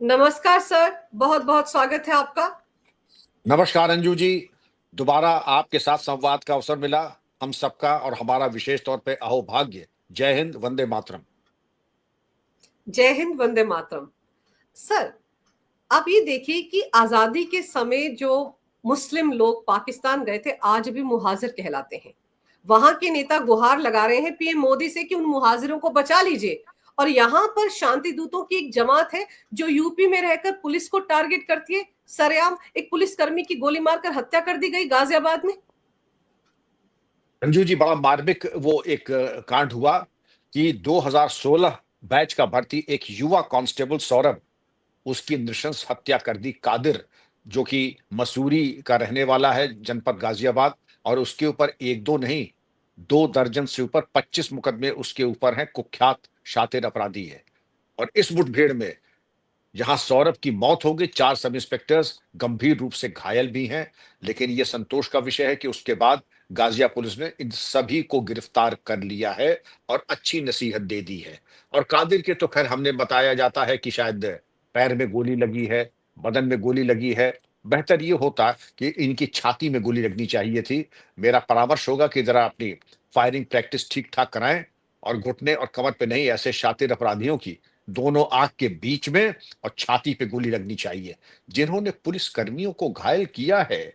नमस्कार सर, बहुत बहुत स्वागत है आपका। नमस्कार अंजू जी। दोबारा आपके साथ संवाद का अवसर मिला। हम सबका और हमारा विशेष तौर पे अहोभाग्य। जय हिंद, वंदे मातरम। जय हिंद, वंदे मातरम। सर, आप ये देखिए कि आजादी के समय जो मुस्लिम लोग पाकिस्तान गए थे आज भी मुहाजिर कहलाते हैं। वहां के नेता गुहार लगा रहे हैं पीएम मोदी से कि उन मुहाजिरों को बचा लीजिए। और यहाँ पर शांति दूतों की एक जमात है जो यूपी में रहकर पुलिस को टारगेट करती है। सरेआम एक पुलिसकर्मी की गोली मारकर हत्या कर दी गई गाजियाबाद में। अंजू जी, बड़ा मार्मिक वो एक कांड हुआ कि 2016 बैच का भर्ती एक युवा कांस्टेबल सौरभ, उसकी नृशंस हत्या कर दी कादिर, जो कि मसूरी का रहने वाला है, जनपद गाजियाबाद। और उसके ऊपर एक दो नहीं, 2 दर्जन से ऊपर 25 मुकदमे उसके ऊपर हैं। कुख्यात शातिर अपराधी है। और इस मुठभेड़ में जहां सौरभ की मौत हो गई, 4 सब इंस्पेक्टर्स गंभीर रूप से घायल भी हैं। लेकिन यह संतोष का विषय है कि उसके बाद गाजिया पुलिस ने इन सभी को गिरफ्तार कर लिया है और अच्छी नसीहत दे दी है। और कादिर के तो खैर हमने बताया जाता है कि शायद पैर में गोली लगी है, बदन में गोली लगी है। बेहतर ये होता कि इनकी छाती में गोली लगनी चाहिए थी। मेरा परामर्श होगा कि जरा अपनी फायरिंग प्रैक्टिस ठीक ठाक कराएं और घुटने और कमर पे नहीं, ऐसे शातिर अपराधियों की दोनों आंख के बीच में और छाती पे गोली लगनी चाहिए। जिन्होंने पुलिस कर्मियों को घायल किया है,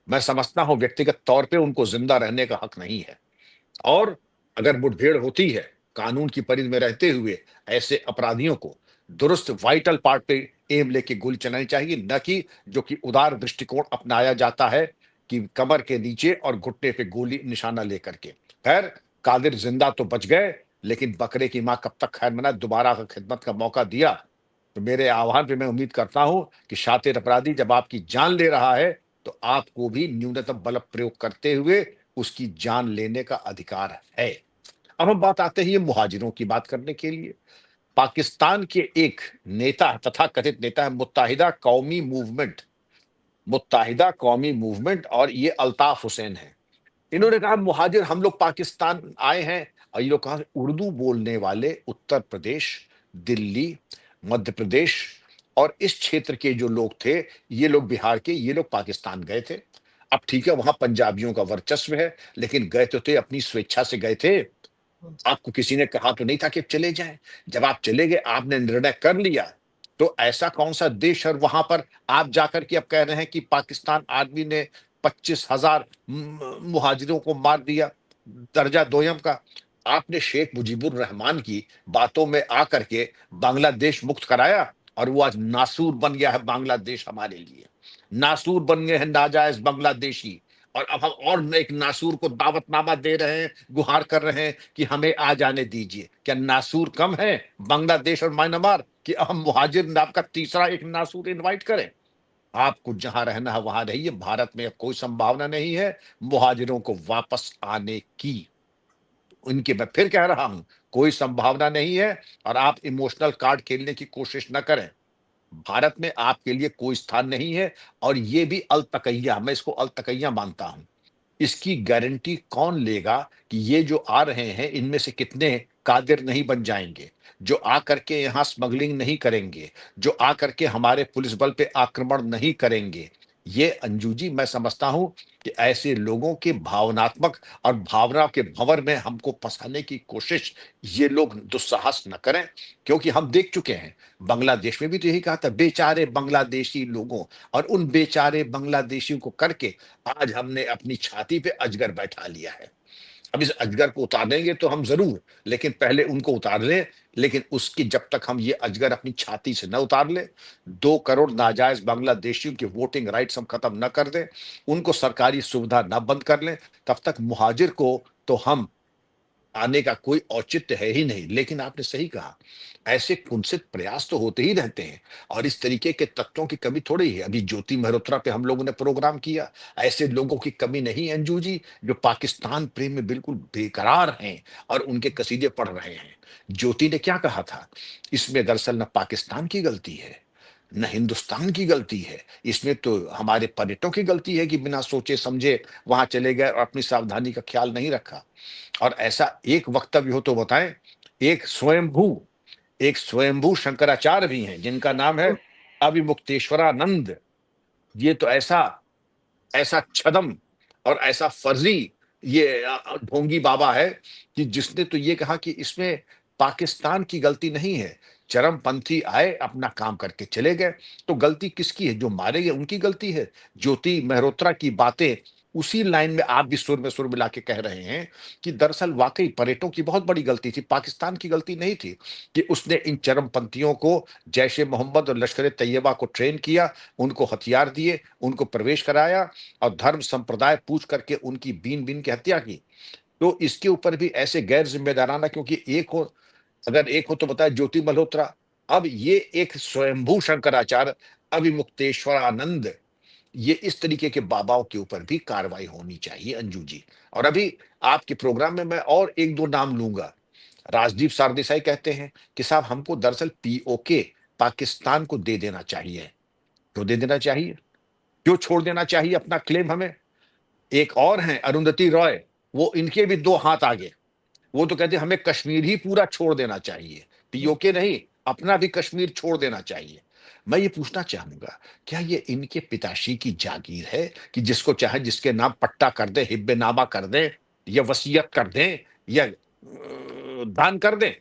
मैं समझता हूं व्यक्तिगत तौर पे उनको जिंदा रहने का हक नहीं है। और अगर मुठभेड़ होती है, कानून की परिधि में रहते हुए ऐसे अपराधियों को दुरुस्त वाइटल पार्ट पे एम लेके गोली चलानी चाहिए, न कि जो कि उदार दृष्टिकोण अपनाया जाता है कि कमर के नीचे और घुटने पे गोली निशाना लेकर के। खैर, कादिर जिंदा तो बच गए, लेकिन बकरे की मां कब तक खैर मना, दोबारा अगर खिदमत का मौका दिया तो मेरे आह्वान पे मैं उम्मीद करता हूं कि शातिर अपराधी जब आपकी जान ले रहा है तो आपको भी न्यूनतम बल प्रयोग करते हुए उसकी जान लेने का अधिकार है। अब हम बात आते हैं ये मुहाजिरों की बात करने के लिए। पाकिस्तान के एक नेता, तथा कथित नेता है मुत्ताहिदा कौमी मूवमेंट, और ये अल्ताफ हुसैन है। इन्होंने कहा मुहाजिर हम लोग पाकिस्तान आए हैं। और ये लोग कहा उर्दू बोलने वाले उत्तर प्रदेश, दिल्ली, मध्य प्रदेश और इस क्षेत्र के जो लोग थे, ये लोग बिहार के, ये लोग पाकिस्तान गए थे। अब ठीक है, वहां पंजाबियों का वर्चस्व है, लेकिन गए तो थे अपनी स्वेच्छा से गए थे। आपको किसी ने कहा तो नहीं था कि चले जाएं। जब आप चले गए, आपने निर्णय कर लिया, तो ऐसा कौन सा देश है वहां पर आप जाकर के अब कह रहे हैं कि पाकिस्तान आर्मी ने 25,000 मुहाजिरों को मार दिया, दर्जा दोयम का। आपने शेख मुजीबुर रहमान की बातों में आकर के बांग्लादेश मुक्त कराया, और वो आज नासूर बन गया है बांग्लादेश हमारे लिए। नासूर बन गए हैं नाजायज बांग्लादेशी। और अब हम और एक नासूर को दावतनामा दे रहे हैं, गुहार कर रहे हैं कि हमें आ जाने दीजिए। क्या नासूर कम है बांग्लादेश और म्यांमार कि अब हम मुहाजिर नाम का तीसरा एक नासूर इनवाइट करें? आपको जहां रहना है वहां रहिए। भारत में अब कोई संभावना नहीं है मुहाजिरों को वापस आने की। उनकी मैं फिर कह रहा हूं, कोई संभावना नहीं है। और आप इमोशनल कार्ड खेलने की कोशिश न करें। भारत में आपके लिए कोई स्थान नहीं है। और ये भी अलतकैया, मैं इसको अलतकैया मानता हूं। इसकी गारंटी कौन लेगा कि ये जो आ रहे हैं इनमें से कितने कादिर नहीं बन जाएंगे, जो आकर के यहाँ स्मगलिंग नहीं करेंगे, जो आकर के हमारे पुलिस बल पे आक्रमण नहीं करेंगे? ये अंजू जी, मैं समझता हूं कि ऐसे लोगों के भावनात्मक और भावना के भंवर में हमको फंसाने की कोशिश ये लोग दुस्साहस न करें। क्योंकि हम देख चुके हैं, बांग्लादेश में भी तो यही कहा था, बेचारे बांग्लादेशी लोगों। और उन बेचारे बांग्लादेशियों को करके आज हमने अपनी छाती पे अजगर बैठा लिया है। अब इस अजगर को उतारेंगे तो हम जरूर, लेकिन पहले उनको उतार लें। लेकिन उसकी जब तक हम ये अजगर अपनी छाती से न उतार लें, 2 करोड़ नाजायज बांग्लादेशियों की वोटिंग राइट्स हम खत्म न कर दें, उनको सरकारी सुविधा न बंद कर लें, तब तक मुहाजिर को तो हम आने का कोई औचित्य है ही नहीं। लेकिन आपने सही कहा, ऐसे कुत्सित प्रयास तो होते ही रहते हैं। और इस तरीके के तत्वों की कमी थोड़ी ही है। अभी ज्योति मल्होत्रा पे हम लोगों ने प्रोग्राम किया। ऐसे लोगों की कमी नहीं है अंजू जी, जो पाकिस्तान प्रेम में बिल्कुल बेकरार हैं और उनके कसीदे पढ़ रहे हैं। ज्योति ने क्या कहा था, इसमें दरअसल न पाकिस्तान की गलती है, न हिंदुस्तान की गलती है, इसमें तो हमारे पर्यटकों की गलती है कि बिना सोचे समझे वहां चले गए और अपनी सावधानी का ख्याल नहीं रखा। और ऐसा एक वक्तव्य हो तो बताएं, एक स्वयंभू एक स्वयंभू शंकराचार्य भी हैं जिनका नाम है अभिमुक्तेश्वरानंद। ये तो ऐसा ऐसा छदम और ऐसा फर्जी ये ढोंगी बाबा है कि जिसने तो ये कहा कि इसमें पाकिस्तान की गलती नहीं है, चरमपंथी आए अपना काम करके चले गए, तो गलती किसकी है? जो मारे गए उनकी गलती है। ज्योति मेहरोत्रा की बातें उसी लाइन में आप भी सुर में सुर मिला के कह रहे हैं कि दरअसल वाकई परेटों की बहुत बड़ी गलती थी, पाकिस्तान की गलती नहीं थी कि उसने इन चरमपंथियों को, जैश ए मोहम्मद और लश्कर ए तैयबा को ट्रेन किया, उनको हथियार दिए, उनको प्रवेश कराया और धर्म संप्रदाय पूछ करके उनकी बीन बीन की हत्या की। तो इसके ऊपर भी ऐसे गैर जिम्मेदाराना, क्योंकि एक हो, अगर एक हो तो बताए ज्योति मल्होत्रा, अब ये एक स्वयंभू शंकराचार्य अभिमुक्तेश्वरानंद, ये इस तरीके के बाबाओं के ऊपर भी कार्रवाई होनी चाहिए अंजू जी। और अभी आपके प्रोग्राम में मैं और एक दो नाम लूंगा। राजदीप सरदेसाई कहते हैं कि साहब हमको दरअसल पीओके पाकिस्तान को दे देना चाहिए। क्यों दे देना चाहिए? क्यों छोड़ देना चाहिए अपना क्लेम हमें? एक और हैं अरुंधति रॉय, वो इनके भी दो हाथ आगे, वो तो कहते हैं हमें कश्मीर ही पूरा छोड़ देना चाहिए, पीओके नहीं, अपना भी कश्मीर छोड़ देना चाहिए। मैं ये पूछना चाहूंगा, क्या ये इनके पिताश्री की जागीर है कि जिसको चाहे जिसके नाम पट्टा कर दे, हिब्बेनामा कर दे, या वसीयत कर दें, या दान कर दें?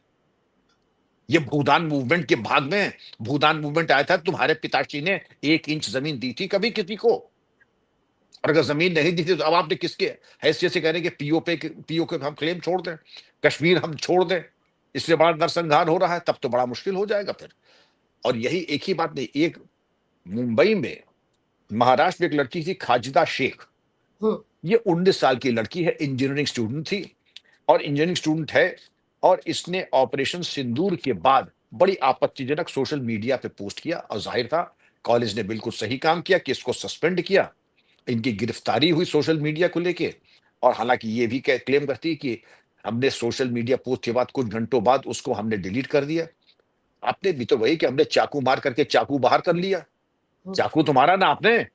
ये भूदान मूवमेंट के भाग में, भूदान मूवमेंट आया था, तुम्हारे पिताश्री ने 1 इंच जमीन दी थी कभी किसी को? और अगर जमीन नहीं दी थी तो अब आपने किसके हैसियत से कह रहे हैं कि पीओके पे हम क्लेम छोड़ दें, कश्मीर हम छोड़ दें? इससे बड़ा नरसंहार हो रहा है, तब तो बड़ा मुश्किल हो जाएगा फिर। और यही एक ही बात नहीं, एक मुंबई में, महाराष्ट्र में एक लड़की थी खाजिदा शेख, ये 19 साल की लड़की है, इंजीनियरिंग स्टूडेंट थी और इंजीनियरिंग स्टूडेंट है, और इसने ऑपरेशन सिंदूर के बाद बड़ी आपत्तिजनक सोशल मीडिया पे पोस्ट किया, और जाहिर था कॉलेज ने बिल्कुल सही काम किया कि इसको सस्पेंड किया। इनकी गिरफ्तारी हुई सोशल मीडिया को लेके, और हालांकि ये भी क्लेम करती है कि हमने सोशल मीडिया पोस्ट के बाद कुछ घंटों बाद उसको हमने डिलीट कर दिया। आपने भी तो वही कि हमने चाकू मार करके चाकू बाहर कर लिया, चाकू तो मारा ना आपने।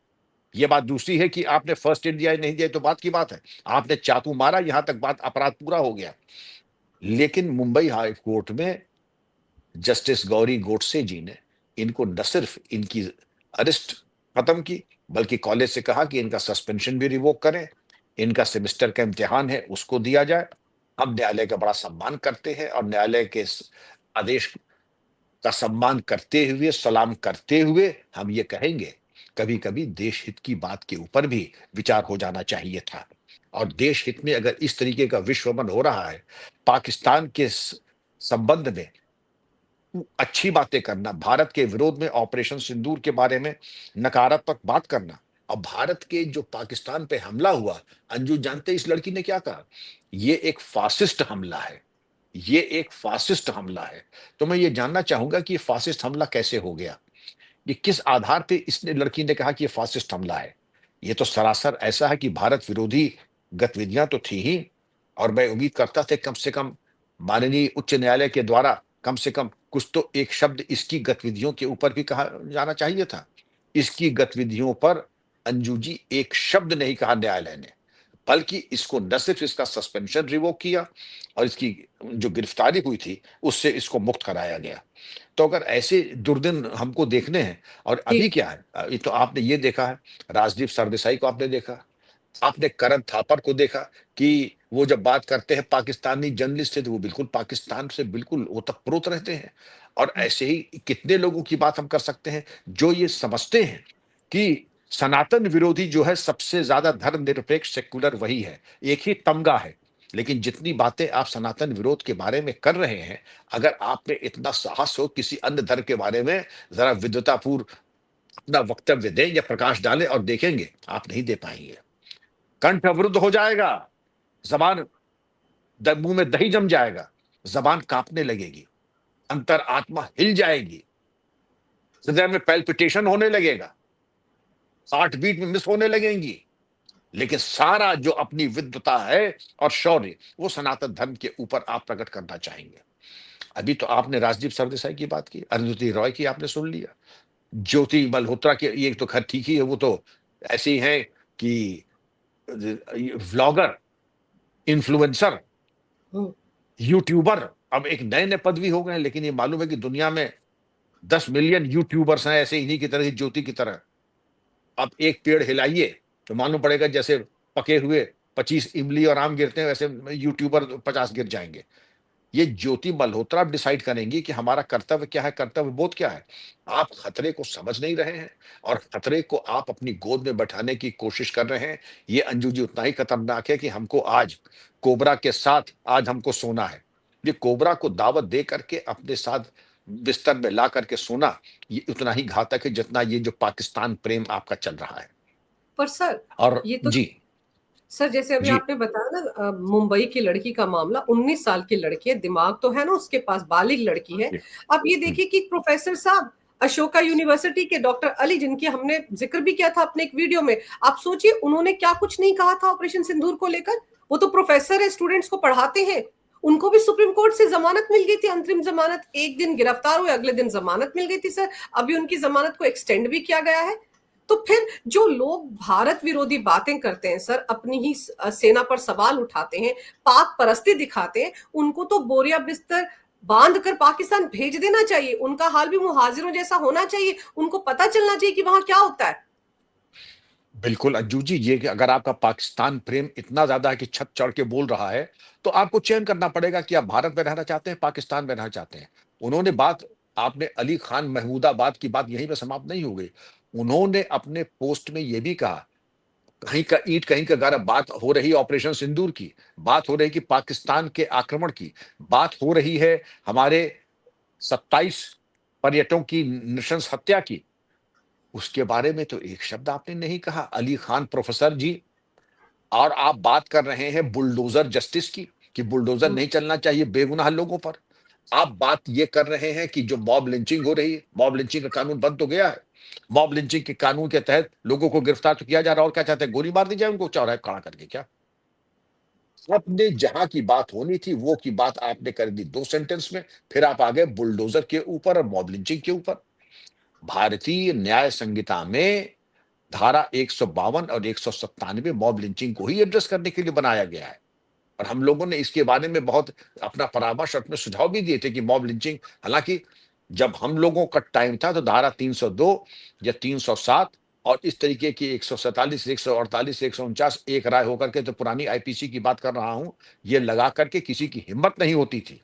ये बात दूसरी है कि आपने फर्स्ट एड दिया या नहीं दिया तो बात की बात है, आपने चाकू मारा, यहां तक बात, अपराध पूरा हो गया। लेकिन मुंबई हाई कोर्ट में जस्टिस गौरी गोडसे जी ने इनको न सिर्फ इनकी अरेस्ट खत्म की, बल्कि कॉलेज से कहा कि इनका सस्पेंशन भी रिवोक करें, इनका सेमेस्टर का इम्तिहान है उसको दिया जाए। हम न्यायालय का बड़ा सम्मान करते हैं और न्यायालय के इस आदेश का सम्मान करते हुए, सलाम करते हुए हम ये कहेंगे, कभी कभी देश हित की बात के ऊपर भी विचार हो जाना चाहिए था। और देश हित में अगर इस तरीके का विश्वमन हो रहा है, पाकिस्तान के संबंध में अच्छी बातें करना, भारत के विरोध में ऑपरेशन सिंदूर के बारे में नकारात्मक बात करना, और भारत के जो पाकिस्तान पे हमला हुआ, अंजू जानते इस लड़की ने क्या कहा? ये एक फासिस्ट हमला है, ये एक फासिस्ट हमला है। तो मैं ये जानना चाहूंगा कि ये फासिस्ट हमला कैसे हो गया, ये किस आधार पे इसने, लड़की ने कहा कि ये फासिस्ट हमला है? ये तो सरासर ऐसा है कि भारत विरोधी गतिविधियां तो थी ही, और मैं उम्मीद करता था कम से कम माननीय उच्च न्यायालय के द्वारा कम से कम कुछ तो एक शब्द इसकी गतिविधियों के ऊपर भी कहा जाना चाहिए था। इसकी गतिविधियों पर अंजू जी एक शब्द नहीं कहा न्यायालय ने, बल्कि इसको न सिर्फ इसका सस्पेंशन रिवोक किया, और इसकी जो गिरफ्तारी हुई थी उससे इसको मुक्त कराया गया। तो अगर ऐसे दुर्दिन हमको देखने हैं, और जी। अभी क्या है, ये तो आपने ये देखा है, राजदीप सरदेसाई को आपने देखा, आपने करण थापर को देखा कि वो जब बात करते हैं, पाकिस्तानी जर्नलिस्ट थे तो वो बिल्कुल पाकिस्तान से बिल्कुल ओतप्रोत रहते हैं। और ऐसे ही कितने लोगों की बात हम कर सकते हैं जो ये समझते हैं कि सनातन विरोधी जो है सबसे ज्यादा धर्मनिरपेक्ष सेक्युलर वही है, एक ही तमगा है। लेकिन जितनी बातें आप सनातन विरोध के बारे में कर रहे हैं, अगर आप में इतना साहस हो किसी अन्य धर्म के बारे में जरा विद्वतापूर्व अपना वक्तव्य दें या प्रकाश डालें, और देखेंगे आप नहीं दे पाएंगे। कंठ अवरुद्ध हो जाएगा, जबान, मुंह में दही जम जाएगा, जबान कांपने लगेगी, अंतर आत्मा हिल जाएगी, हृदय में पैल्पिटेशन होने लगेगा, हार्ट बीट में मिस होने लगेंगी। लेकिन सारा जो अपनी विद्वता है और शौर्य, वो सनातन धर्म के ऊपर आप प्रकट करना चाहेंगे। अभी तो आपने राजदीप सरदेसाई की बात की, अरुंधति रॉय की आपने सुन लिया, ज्योति मल्होत्रा के, ये तो खैर ठीक ही है, वो तो ऐसे ही है कि व्लॉगर, इन्फ्लुएंसर, यूट्यूबर, अब एक नए-नए पद भी हो गए हैं, लेकिन ये मालूम है कि दुनिया में 10 मिलियन यूट्यूबर्स हैं ऐसे इन्हीं की तरह, ज्योति की तरह। आप एक पेड़ हिलाइए तो मालूम पड़ेगा जैसे पके हुए 25 इमली और आम गिरते हैं, वैसे यूट्यूबर 50 गिर जाएँगे। ये ज्योति मल्होत्रा अब डिसाइड करेंगी कि हमारा कर्तव्य क्या है, कर्तव्य बोध क्या है। आप खतरे को समझ नहीं रहे हैं और खतरे को आप अपनी गोद में बैठाने की कोशिश कर रहे हैं। ये अंजू जी उतना ही खतरनाक है कि हमको आज कोबरा के साथ आज हमको सोना है। ये कोबरा को दावत दे करके अपने साथ बिस्तर में ला करके सोना, ये उतना ही घातक है जितना ये जो पाकिस्तान प्रेम आपका चल रहा है। पर सर, और ये तो जी, सर जैसे अभी जी, आपने बताया ना, मुंबई की लड़की का मामला, 19 साल की लड़की है, दिमाग तो है ना उसके पास, बालिग लड़की है। जी, अब ये हुँ, देखिए कि प्रोफेसर साहब अशोका यूनिवर्सिटी के डॉक्टर अली, जिनकी हमने जिक्र भी किया था अपने एक वीडियो में, आप सोचिए उन्होंने क्या कुछ नहीं कहा था ऑपरेशन सिंदूर को लेकर। वो तो प्रोफेसर है, स्टूडेंट्स को पढ़ाते हैं। उनको भी सुप्रीम कोर्ट से जमानत मिल गई थी, अंतरिम जमानत। एक दिन गिरफ्तार हुए, अगले दिन जमानत मिल गई थी सर। अभी उनकी जमानत को एक्सटेंड भी किया गया है। तो फिर जो लोग भारत विरोधी बातें करते हैं सर, अपनी ही सेना पर सवाल उठाते हैं, पाक परस्ती दिखाते हैं, उनको तो बोरिया बिस्तर बांध कर पाकिस्तान भेज देना चाहिए। उनका हाल भी मुहाजिरों जैसा होना चाहिए। उनको पता चलना चाहिए कि वहां क्या होता है। बिल्कुल अंजू जी, ये कि अगर आपका पाकिस्तान प्रेम इतना ज़्यादा है कि छत चढ़ के बोल रहा है, तो आपको चयन करना पड़ेगा कि आप भारत में रहना चाहते हैं, पाकिस्तान में रहना चाहते हैं। उन्होंने बात आपने अली खान महमूदाबाद की बात यहीं पे समाप्त नहीं हो गई। उन्होंने अपने पोस्ट में ये भी कहा, कहीं का ईंट कहीं का गारा, बात हो रही है ऑपरेशन सिंदूर की, बात हो रही है कि पाकिस्तान के आक्रमण की, बात हो रही है हमारे 27 पर्यटकों की नृशंस हत्या की। उसके बारे में तो एक शब्द आपने नहीं कहा अली खान प्रोफेसर जी। और आप बात कर रहे हैं बुलडोजर जस्टिस की, कि बुलडोजर नहीं चलना चाहिए बेगुनाह लोगों पर। आप बात ये कर रहे हैं कि जो मॉब लिंचिंग हो रही है, मॉब लिंचिंग का कानून बंद तो गया है। मॉब लिंचिंग के कानून के तहत लोगों को गिरफ्तार तो किया जा रहा है, और क्या चाहते हैं, गोली मार दी जाए उनको चौराहे पे खड़ा करके क्या? आपने जहां की बात होनी थी वो की बात आपने कर दी 2 सेंटेंस में, फिर आप आ गए बुलडोजर के ऊपर और मॉब लिंचिंग के ऊपर। भारतीय न्याय संहिता में धारा 152 और 197 मॉब लिंचिंग को ही एड्रेस करने के लिए बनाया गया है। और हम लोगों ने इसके बारे में बहुत अपना परामर्श, अपने सुझाव भी दिए थे कि मॉब लिंचिंग, हालांकि जब हम लोगों का टाइम था तो धारा 302 या 307 और इस तरीके की 147, 148, 149 एक राय होकर के, तो पुरानी आईपीसी की बात कर रहा हूं, ये लगा करके किसी की हिम्मत नहीं होती थी।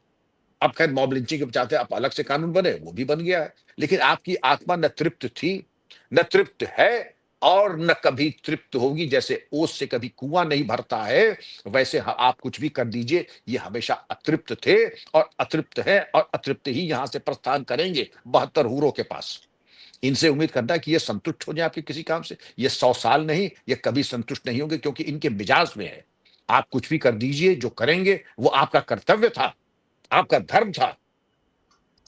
अब खैर मॉब लिंचिंग के चाहते आप अलग से कानून बने, वो भी बन गया है। लेकिन आपकी आत्मा न तृप्त थी, न तृप्त है, और न कभी तृप्त होगी। जैसे ओस से कभी कुआं नहीं भरता है, वैसे आप कुछ भी कर दीजिए, ये हमेशा अतृप्त थे और अतृप्त है और अतृप्त ही यहां से प्रस्थान करेंगे 72 हूरों के पास। इनसे उम्मीद करना है कि ये संतुष्ट हो जाए आपके किसी काम से, ये 100 साल नहीं, ये कभी संतुष्ट नहीं होंगे, क्योंकि इनके मिजाज में है। आप कुछ भी कर दीजिए, जो करेंगे वो आपका कर्तव्य था, आपका धर्म था।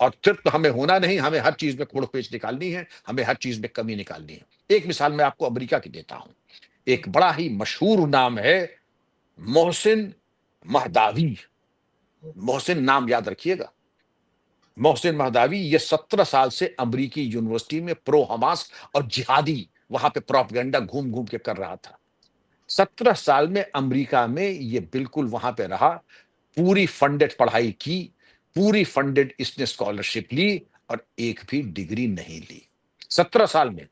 और तृप्त हमें होना नहीं, हमें हर चीज में खोड़ पेच निकालनी है, हमें हर चीज में कमी निकालनी है। एक मिसाल मैं आपको अमेरिका की देता हूं। एक बड़ा ही मशहूर नाम है मोहसिन महदावी। मोहसिन नाम याद रखिएगा। मोहसिन महदावी ये 17 साल से अमेरिकी यूनिवर्सिटी में प्रो हमास और जिहादी वहां पे प्रोपेगेंडा घूम घूम के कर रहा था। 17 साल में अमेरिका में ये बिल्कुल वहां पे रहा, पूरी फंडेड पढ़ाई की, पूरी फंडेड इसने स्कॉलरशिप ली, और एक भी डिग्री नहीं ली 17 साल में।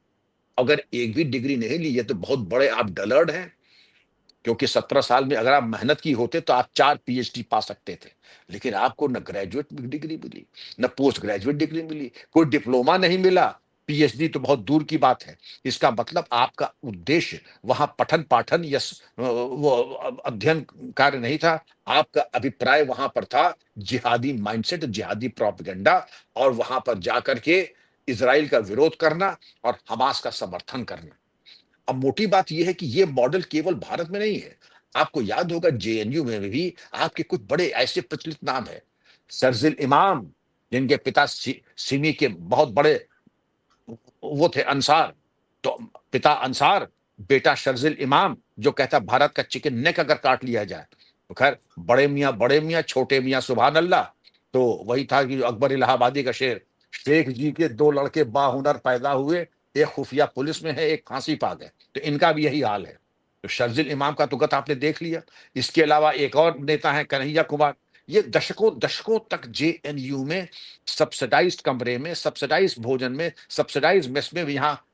अगर एक भी डिग्री नहीं ली, ये तो बहुत बड़े आप डलर्ड हैं। क्योंकि 17 साल में अगर आप मेहनत की होते तो आप 4 पीएचडी पा सकते थे। लेकिन आपको न ग्रेजुएट डिग्री मिली, न पोस्ट ग्रेजुएट डिग्री मिली, कोई डिप्लोमा नहीं मिला, पीएचडी तो बहुत दूर की बात है। इसका मतलब आपका उद्देश्य वहां पठन पाठन या वो अध्ययन कार्य नहीं था। आपका अभिप्राय वहां पर था जिहादी माइंडसेट, जिहादी प्रोपेगेंडा, और वहां पर जाकर के इजराइल का विरोध करना और हमास का समर्थन करना। अब मोटी बात यह है कि ये मॉडल केवल भारत में नहीं है। आपको याद होगा जेएनयू में भी आपके कुछ बड़े ऐसे प्रचलित नाम है। शर्जिल इमाम, जिनके पिता सिमी के बहुत बड़े वो थे अंसार, तो पिता अंसार, बेटा शर्जिल इमाम, जो कहता भारत का चिकन नेक अगर काट लिया जाए तो खैर बड़े मियाँ छोटे मियाँ सुभान अल्लाह। तो वही था कि अकबर इलाहाबादी का शेर, शेख जी के 2 लड़के बाहुनर पैदा हुए, एक खुफिया पुलिस में है, एक फांसी पा गए। तो इनका भी यही हाल है। तो शर्जिल इमाम का तो गत आपने देख लिया। इसके अलावा एक और नेता है कन्हैया कुमार, ये दशकों दशकों तक जेएनयू में सब्सिडाइज्ड कमरे में, सब्सिडाइज्ड भोजन में, सब्सिडाइज्ड मेस में यहाँ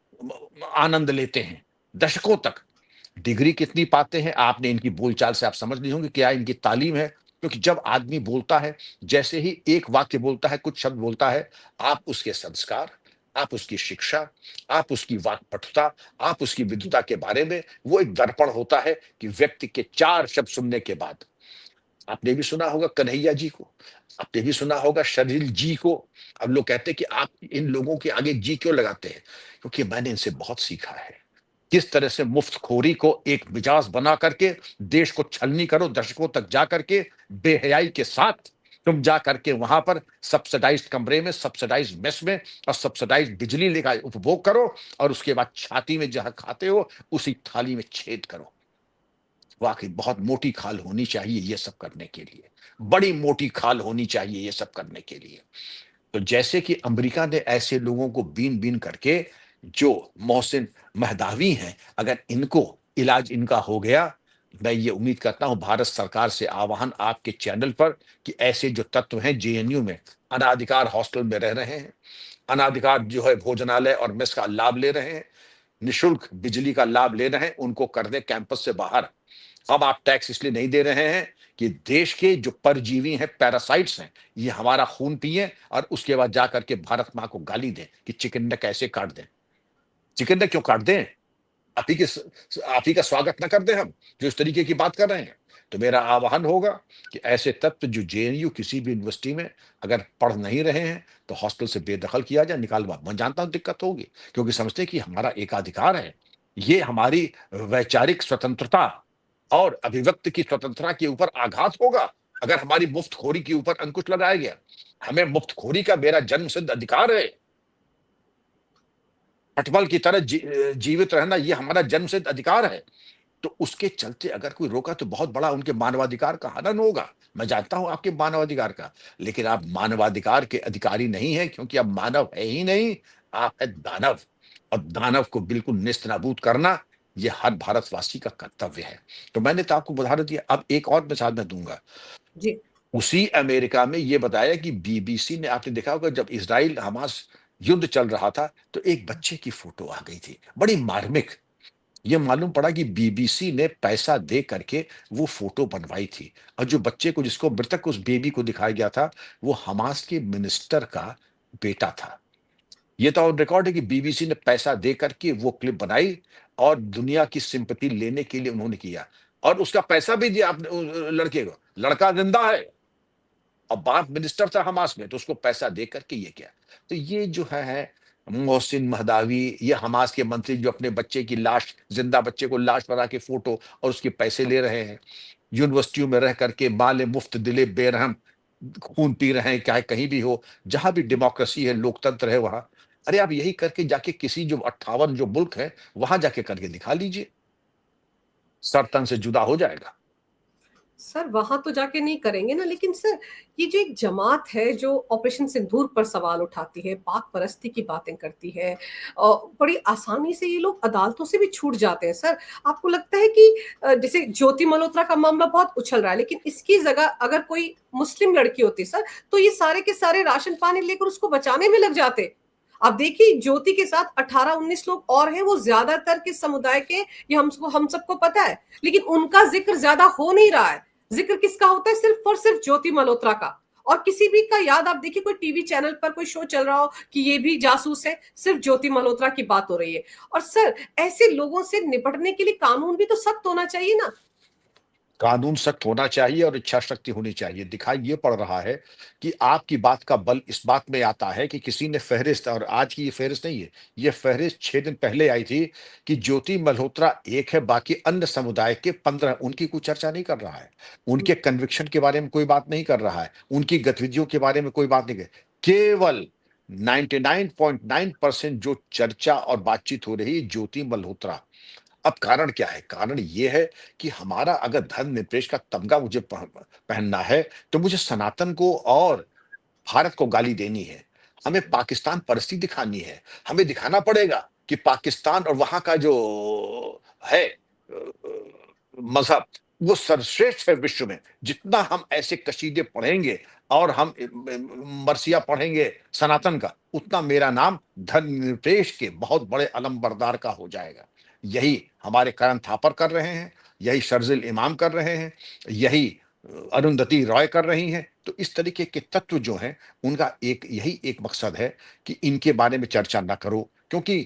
आनंद लेते हैं, दशकों तक। डिग्री कितनी पाते हैं आपने इनकी बोलचाल से आप समझ ली होंगे, क्या इनकी तालीम है। क्योंकि जब आदमी बोलता है, जैसे ही एक वाक्य बोलता है, कुछ शब्द बोलता है, आप उसके संस्कार, आप उसकी शिक्षा, आप उसकी वाक्पटुता, आप उसकी विद्वता के बारे में, वो एक दर्पण होता है कि व्यक्ति के 4 शब्द सुनने के बाद। आपने भी सुना होगा कन्हैया जी को, आपने भी सुना होगा शर्जिल जी को। अब लोग कहते हैं कि आप इन लोगों के आगे जी क्यों लगाते हैं? क्योंकि मैंने इनसे बहुत सीखा है। किस तरह से मुफ्तखोरी को एक मिजाज बना करके देश को छलनी करो, दशकों तक जा करके बेहयाई के साथ तुम जा करके वहां पर सब्सिडाइज्ड कमरे में, सब्सिडाइज्ड मेस में और सब्सिडाइज्ड बिजली लेकर उपभोग करो, और उसके बाद छाती में जहां खाते हो उसी थाली में छेद करो। वाकई बहुत मोटी खाल होनी चाहिए ये सब करने के लिए, बड़ी मोटी खाल होनी चाहिए ये सब करने के लिए। तो जैसे कि अमेरिका ने ऐसे लोगों को बीन बीन करके, जो मोहसिन महदावी हैं, अगर इनको इलाज इनका हो गया, मैं ये उम्मीद करता हूं भारत सरकार से आह्वान आपके चैनल पर कि ऐसे जो तत्व हैं जेएनयू में अनाधिकार हॉस्टल में रह रहे हैं, अनाधिकार जो है भोजनालय और मेस का लाभ ले रहे हैं, निशुल्क बिजली का लाभ ले रहे हैं, उनको कर दें कैंपस से बाहर। अब आप टैक्स इसलिए नहीं दे रहे हैं कि देश के जो परजीवी हैं, पैरासाइट्स हैं, ये हमारा खून पिए और उसके बाद जाकर के भारत मां को गाली दें कि चिकन ने कैसे काट दें। चिकन ने क्यों काट दें? आप ही के आप ही का स्वागत न कर दें हम, जो इस तरीके की बात कर रहे हैं। तो मेरा आह्वान होगा कि ऐसे तत्व जो जेएनयू किसी भी यूनिवर्सिटी में अगर पढ़ नहीं रहे हैं, तो हॉस्टल से बेदखल किया जाए, निकालवा। मैं जानता हूं दिक्कत होगी, क्योंकि समझते हैं कि हमारा एकाधिकार है, ये हमारी वैचारिक स्वतंत्रता और अभिव्यक्ति की स्वतंत्रता के ऊपर आघात होगा अगर हमारी मुफ्तखोरी के ऊपर अंकुश लगाया गया। हमें मुफ्तखोरी का मेरा जन्म सिद्ध अधिकार है। पटवाल की तरह जीवित रहना ये हमारा जन्म सिद्ध अधिकार है। तो उसके चलते अगर कोई रोका तो बहुत बड़ा उनके मानवाधिकार का हनन होगा। मैं जानता हूं आपके मानवाधिकार का, लेकिन आप मानवाधिकार के अधिकारी नहीं है, क्योंकि आप मानव है ही नहीं, आप है दानव। और दानव को बिल्कुल नेस्त नाबूद करना ये हर भारतवासी का कर्तव्य है। तो मैंने तो आपको उदाहरण दिया, अब एक और मिसाल मैं दूंगा। जी। उसी अमेरिका में ये बताया कि बीबीसी ने, आपने देखा होगा जब इजराइल हमास युद्ध चल रहा था, तो एक बच्चे की फोटो आ गई थी, बड़ी मार्मिक। ये मालूम पड़ा कि बीबीसी ने पैसा दे करके वो फोटो बनवाई थी, और जो बच्चे को, जिसको मृतक उस बेबी को दिखाया गया था, वो हमास के मिनिस्टर का बेटा था। ये तो ऑन रिकॉर्ड है कि बीबीसी ने पैसा दे करके वो क्लिप बनाई, और दुनिया की सिंपैथी लेने के लिए उन्होंने किया, और उसका पैसा भी दिया अपने लड़के को। लड़का जिंदा है और बाप मिनिस्टर था हमास में, तो उसको पैसा दे करके ये किया। तो ये जो है मोहसिन महदावी, ये हमास के मंत्री जो अपने बच्चे की लाश, जिंदा बच्चे को लाश बना के फोटो और उसके पैसे ले रहे हैं, यूनिवर्सिटियों में रह करके माले मुफ्त दिले बेरहम खून पी रहे हैं, चाहे कहीं भी हो, जहां भी डेमोक्रेसी है, लोकतंत्र है वहां। अरे आप यही करके जाके किसी जो 58 जो मुल्क है वहां जाके करके दिखा लीजिए, सरतन से जुदा हो जाएगा। सर वहां तो जाके नहीं करेंगे ना, लेकिन सर ये जो एक जमात है जो ऑपरेशन सिंदूर पर सवाल उठाती है, पाक परस्ती की बातें करती है, और बड़ी आसानी से ये लोग अदालतों से भी छूट जाते हैं। सर आपको लगता है कि जैसे ज्योति मल्होत्रा का मामला बहुत उछल रहा है, लेकिन इसकी जगह अगर कोई मुस्लिम लड़की होती सर, तो ये सारे के सारे राशन पानी लेकर उसको बचाने में लग जाते। आप देखिए ज्योति के साथ 18-19 लोग और हैं, वो ज्यादातर किस समुदाय के, ये हम सबको पता है, लेकिन उनका जिक्र ज्यादा हो नहीं रहा है। जिक्र किसका होता है? सिर्फ और सिर्फ ज्योति मल्होत्रा का। और किसी भी का याद आप देखिए, कोई टीवी चैनल पर कोई शो चल रहा हो कि ये भी जासूस है, सिर्फ ज्योति मल्होत्रा की बात हो रही है। और सर ऐसे लोगों से निपटने के लिए कानून भी तो सख्त होना चाहिए ना। कानून सख्त होना चाहिए और इच्छा शक्ति होनी चाहिए। दिखाई ये पड़ रहा है कि आपकी बात का बल इस बात में आता है कि किसी ने फहरिस्त, और आज की ये फहरिस्त नहीं है, ये फहरिस्त 6 दिन पहले आई थी कि ज्योति मल्होत्रा एक है, बाकी अन्य समुदाय के 15, उनकी कोई चर्चा नहीं कर रहा है, उनके कन्विक्शन के बारे में कोई बात नहीं कर रहा है, उनकी गतिविधियों के बारे में कोई बात नहीं कर, केवल 99.9% जो चर्चा और बातचीत हो रही है ज्योति मल्होत्रा। अब कारण क्या है? कारण ये है कि हमारा अगर धर्मनिरपेक्ष का तमगा मुझे पहनना है, तो मुझे सनातन को और भारत को गाली देनी है। हमें पाकिस्तान परिस्थिति दिखानी है। हमें दिखाना पड़ेगा कि पाकिस्तान और वहां का जो है मजहब, वो सर्वश्रेष्ठ है विश्व में। जितना हम ऐसे कसीदे पढ़ेंगे और हम मरसिया पढ़ेंगे सनातन का, उतना मेरा नाम धर्मनिरपेक्ष के बहुत बड़े अलम बरदार का हो जाएगा। यही हमारे करण थापर कर रहे हैं, यही शर्जिल इमाम कर रहे हैं, यही अरुंधति रॉय कर रही हैं। तो इस तरीके के तत्व जो हैं, उनका एक यही एक मकसद है कि इनके बारे में चर्चा ना करो, क्योंकि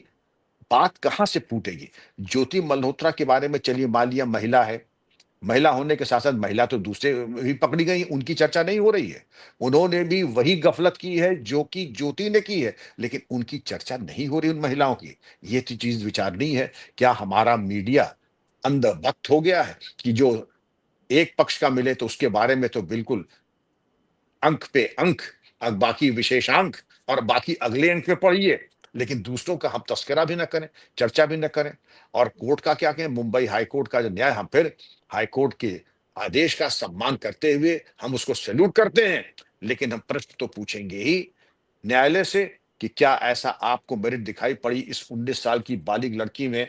बात कहाँ से फूटेगी। ज्योति मल्होत्रा के बारे में चलिए, मान लिया महिला है, महिला होने के साथ साथ महिला तो दूसरे भी पकड़ी गई, उनकी चर्चा नहीं हो रही है। उन्होंने भी वही गफलत की है जो कि ज्योति ने की है, लेकिन उनकी चर्चा नहीं हो रही उन महिलाओं की। ये तो चीज विचार नहीं है। क्या हमारा मीडिया अंधभक्त हो गया है कि जो एक पक्ष का मिले तो उसके बारे में तो बिल्कुल अंक पे अंक, बाकी विशेषांक, और बाकी अगले अंक पे पढ़िए, लेकिन दूसरों का हम तस्करा भी ना करें, चर्चा भी ना करें। और कोर्ट का क्या कहें, मुंबई हाई कोर्ट का जो न्याय, हम फिर हाई कोर्ट के आदेश का सम्मान करते हुए हम उसको सैल्यूट करते हैं, लेकिन हम प्रश्न तो पूछेंगे ही न्यायालय से कि क्या ऐसा आपको मेरिट दिखाई पड़ी इस 19 साल की बालिग लड़की में,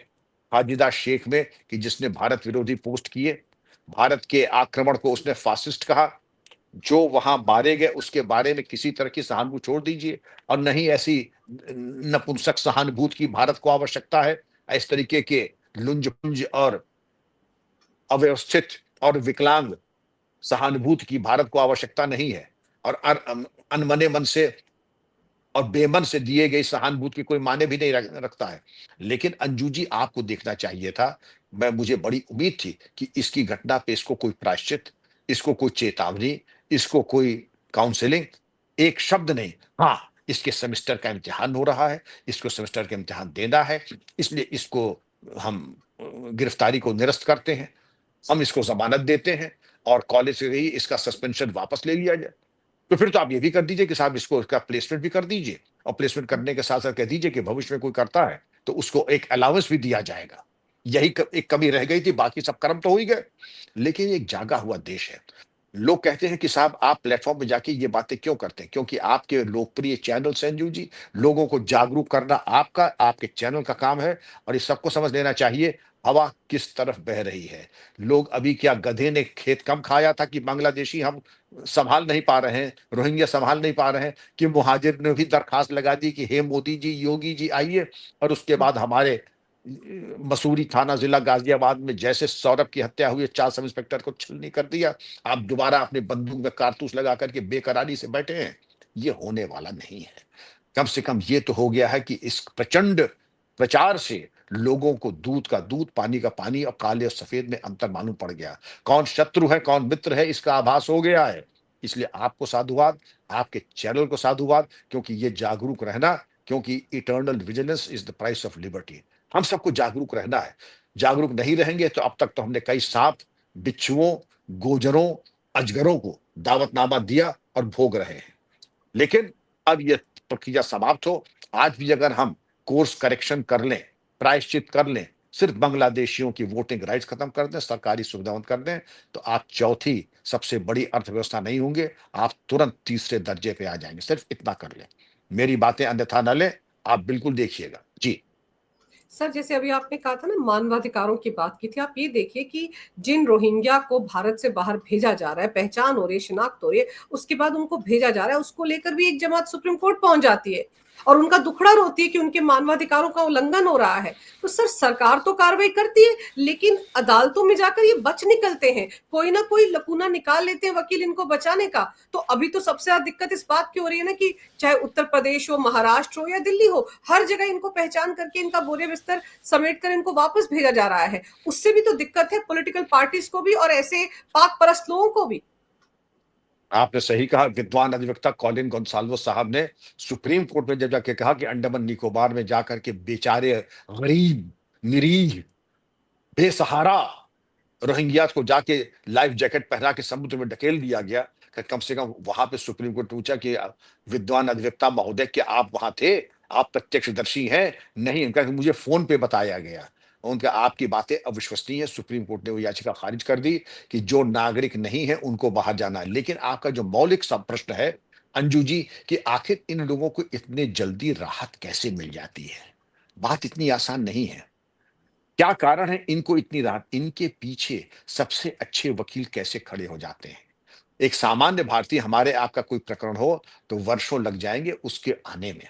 हाजिदा शेख में, कि जिसने भारत विरोधी पोस्ट किए, भारत के आक्रमण को उसने फासिस्ट कहा, जो वहां मारे गए उसके बारे में किसी तरह की सहानुभूति छोड़ दीजिए। और नहीं ऐसी नपुंसक सहानुभूति की भारत को आवश्यकता है। इस तरीके के लुंज-पुंज और अव्यवस्थित और विकलांग सहानुभूति की भारत को आवश्यकता नहीं है। और अनमने मन से और बेमन से दिए गई सहानुभूति की कोई माने भी नहीं रखता है। लेकिन अंजू जी, आपको देखना चाहिए था। मुझे बड़ी उम्मीद थी कि इसकी घटना पे इसको कोई प्रायश्चित, इसको कोई चेतावनी, इसको कोई काउंसलिंग, एक शब्द नहीं। हाँ, इसके सेमेस्टर का इम्तिहान हो रहा है, इसको सेमेस्टर का इम्तिहान देना है, इसलिए इसको हम गिरफ्तारी को निरस्त करते हैं, हम इसको जमानत देते हैं, और कॉलेज से ही इसका सस्पेंशन वापस ले लिया जाए। तो फिर तो आप ये भी कर दीजिए कि साहब इसको इसका प्लेसमेंट भी कर दीजिए, और प्लेसमेंट करने के साथ साथ कह दीजिए कि भविष्य में कोई करता है तो उसको एक अलाउंस भी दिया जाएगा। यही एक कमी रह गई थी, बाकी सब कर्म तो हो ही गए। लेकिन एक जागा हुआ देश है। लोग कहते हैं कि साहब आप प्लेटफॉर्म पे जाके ये बातें क्यों करते हैं, क्योंकि आपके लोकप्रिय चैनल संजू जी, लोगों को जागरूक करना आपका, आपके चैनल का काम है। और इस सबको समझ लेना चाहिए हवा किस तरफ बह रही है। लोग अभी, क्या गधे ने खेत कम खाया था कि बांग्लादेशी हम संभाल नहीं पा रहे हैं, रोहिंग्या संभाल नहीं पा रहे हैं, कि मुहाजिर ने भी दरखास्त लगा दी कि हे मोदी जी, योगी जी आइए। और उसके बाद हमारे मसूरी थाना जिला गाजियाबाद में जैसे सौरभ की हत्या हुई, 4 सब इंस्पेक्टर को छलनी कर दिया, आप दोबारा अपने बंदूक में कारतूस लगा करके बेकरारी से बैठे हैं। ये होने वाला नहीं है। कम से कम ये तो हो गया है कि इस प्रचंड प्रचार से लोगों को दूध का दूध, पानी का पानी और काले और सफेद में अंतर मालूम पड़ गया। कौन शत्रु है, कौन मित्र है, इसका आभास हो गया है। इसलिए आपको साधुवाद, आपके चैनल को साधुवाद, क्योंकि ये जागरूक रहना, क्योंकि eternal vigilance is the price of liberty. हम सबको जागरूक रहना है। जागरूक नहीं रहेंगे तो अब तक तो हमने कई सांप, बिच्छुओं, गोजरों, अजगरों को दावतनामा दिया और भोग रहे हैं। लेकिन अब यह प्रक्रिया समाप्त हो। आज भी अगर हम कोर्स करेक्शन कर लें, प्रायश्चित कर लें, सिर्फ बांग्लादेशियों की वोटिंग राइट्स खत्म कर दें, सरकारी सुविधा बंद कर दें, तो आप चौथी सबसे बड़ी अर्थव्यवस्था नहीं होंगे, आप तुरंत तीसरे दर्जे पे आ जाएंगे। सिर्फ इतना कर लें, मेरी बातें अन्यथा न लें, आप बिल्कुल देखिएगा जी। सर, जैसे अभी आपने कहा था ना, मानवाधिकारों की बात की थी, आप ये देखिए कि जिन रोहिंग्या को भारत से बाहर भेजा जा रहा है, पहचान हो रही है, शिनाख्त हो रही है, उसके बाद उनको भेजा जा रहा है, उसको लेकर भी एक जमात सुप्रीम कोर्ट पहुंच जाती है और उनका दुखड़ा रोती है कि उनके मानवाधिकारों का उल्लंघन हो रहा है। तो सर, सरकार तो कार्रवाई करती है, लेकिन अदालतों में जाकर ये बच निकलते हैं, कोई ना कोई लकूना निकाल लेते हैं वकील इनको बचाने का। तो अभी तो सबसे ज्यादा दिक्कत इस बात की हो रही है ना कि चाहे उत्तर प्रदेश हो, महाराष्ट्र हो या दिल्ली हो, हर जगह इनको पहचान करके इनका बोरे बिस्तर समेट कर इनको वापस भेजा जा रहा है। उससे भी तो दिक्कत है पॉलिटिकल पार्टीज को भी और ऐसे पाक परस्त लोगों को भी। आपने सही कहा। विद्वान अधिवक्ता कॉलिन गोंसाल्वो साहब ने सुप्रीम कोर्ट में जब जाके कहा कि अंडमान निकोबार में जाकर के बेचारे गरीब, निरीह, बेसहारा रोहिंग्या को जाके लाइफ जैकेट पहना के समुद्र में ढकेल दिया गया, कि कम से कम वहां पे सुप्रीम कोर्ट ने पूछा कि विद्वान अधिवक्ता महोदय, क्या आप वहां थे, आप प्रत्यक्षदर्शी हैं? नहीं, उनका मुझे फोन पे बताया गया। उनका आपकी बातें अविश्वसनीय है। सुप्रीम कोर्ट ने वो याचिका खारिज कर दी कि जो नागरिक नहीं है उनको बाहर जाना है। लेकिन आपका जो मौलिक सब प्रश्न है अंजू जी, कि आखिर इन लोगों को इतने जल्दी राहत कैसे मिल जाती है, बात इतनी आसान नहीं है। क्या कारण है इनको इतनी राहत? इनके पीछे सबसे अच्छे वकील कैसे खड़े हो जाते हैं। एक सामान्य भारतीय, हमारे आपका कोई प्रकरण हो तो वर्षों लग जाएंगे उसके आने में,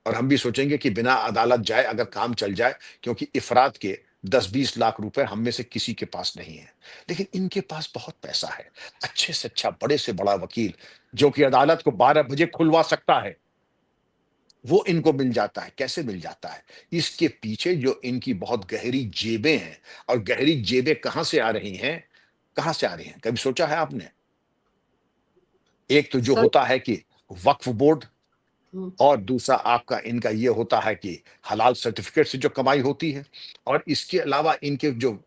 और हम भी सोचेंगे कि बिना अदालत जाए अगर काम चल जाए, क्योंकि इफरात के 10-20 लाख रुपए हम में से किसी के पास नहीं है। लेकिन इनके पास बहुत पैसा है। अच्छे से अच्छा, बड़े से बड़ा वकील जो कि अदालत को 12 बजे खुलवा सकता है, वो इनको मिल जाता है। कैसे मिल जाता है? इसके पीछे जो इनकी बहुत गहरी जेबें हैं, और गहरी जेबें कहां से आ रही हैं? कहां से आ रही हैं, कभी सोचा है आपने? एक तो जो सर। होता है कि वक्फ बोर्ड, हम्म, और दूसरा आपका इनका ये होता है कि हलाल सर्टिफिकेट से जो कमाई होती है, और इसके अलावा इनके जो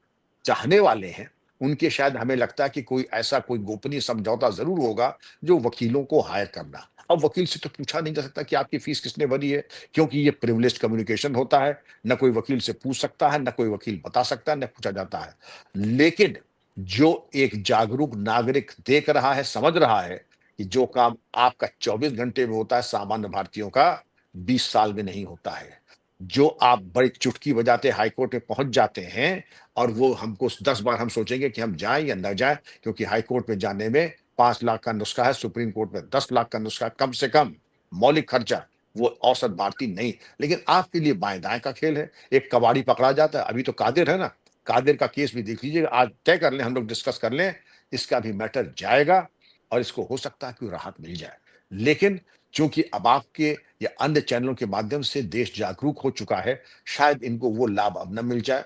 चाहने वाले हैं, उनके शायद हमें लगता है कि कोई ऐसा कोई गोपनीय समझौता जरूर होगा जो वकीलों को हायर करना। अब वकील से तो पूछा नहीं जा सकता कि आपकी फीस किसने भरी है, क्योंकि ये प्रिविलेज्ड कम्युनिकेशन होता है। न कोई वकील से पूछ सकता है, न कोई वकील बता सकता है, न पूछा जाता है। लेकिन जो एक जागरूक नागरिक देख रहा है, समझ रहा है कि जो काम आपका 24 घंटे में होता है, सामान्य भारतीयों का 20 साल में नहीं होता है। जो आप बड़ी चुटकी बजाते हाईकोर्ट में पहुंच जाते हैं, और वो हमको 10 बार हम सोचेंगे कि हम जाएं या न जाएं, क्योंकि हाईकोर्ट में जाने में 5 लाख का नुस्खा है, सुप्रीम कोर्ट में 10 लाख का नुस्खा है, कम से कम मौलिक खर्चा। वो औसत भारतीय नहीं। लेकिन आपके लिए बाएं दाएं का खेल है। एक कबाड़ी पकड़ा जाता है, अभी तो कादिर है ना, कादिर का केस भी देख लीजिएगा, आज तय कर लें, हम लोग डिस्कस कर लें, इसका भी मैटर जाएगा, और इसको हो सकता है कि राहत मिल जाए। लेकिन चूंकि अब आपके या अन्य चैनलों के माध्यम से देश जागरूक हो चुका है, शायद इनको वो लाभ अब न मिल जाए,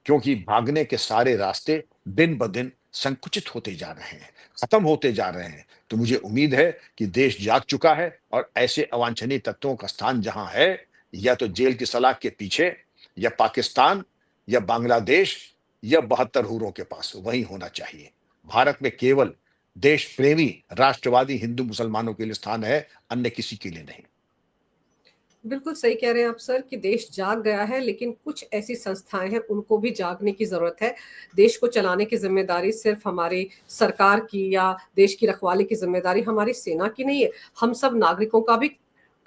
क्योंकि भागने के सारे रास्ते दिन ब दिन संकुचित होते जा रहे हैं, खत्म होते जा रहे हैं। तो मुझे उम्मीद है कि देश जाग चुका है, और ऐसे अवांछनीय तत्वों का स्थान जहां है, या तो जेल की सलाख के पीछे, या पाकिस्तान, या बांग्लादेश, या 72 हूरों के पास, वही होना चाहिए। भारत में केवल देश प्रेमी राष्ट्रवादी हिंदू मुसलमानों के लिए स्थान है, अन्य किसी के लिए नहीं। बिल्कुल सही कह रहे हैं आप सर कि देश जाग गया है, लेकिन कुछ ऐसी संस्थाएं हैं उनको भी जागने की जरूरत है। देश को चलाने की जिम्मेदारी सिर्फ हमारी सरकार की या देश की रखवाली की जिम्मेदारी हमारी सेना की नहीं है। हम सब नागरिकों का भी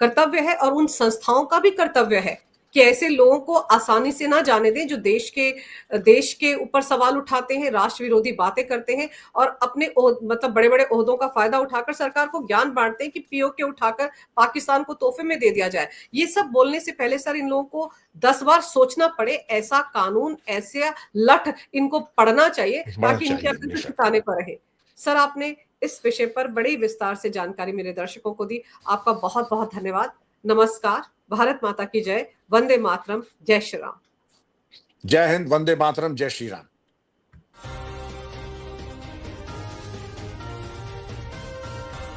कर्तव्य है और उन संस्थाओं का भी कर्तव्य है कि ऐसे लोगों को आसानी से ना जाने दें जो देश के ऊपर सवाल उठाते हैं, राष्ट्र विरोधी बातें करते हैं और अपने मतलब बड़े बड़े ओहदों का फायदा उठाकर सरकार को ज्ञान बांटते हैं कि पीओके उठाकर पाकिस्तान को तोहफे में दे दिया जाए। ये सब बोलने से पहले सर इन लोगों को 10 बार सोचना पड़े। ऐसा कानून, ऐसे लठ इनको पढ़ना चाहिए होना ताकि इनके चाहिए, अकल बेशक। ठिकाने पर रहे। सर आपने इस विषय पर बड़ी विस्तार से जानकारी मेरे दर्शकों को दी। आपका बहुत बहुत धन्यवाद। नमस्कार। भारत माता की जय। वंदे मातरम। जय श्री राम। जय हिंद, वंदे मातरम, जय श्री राम।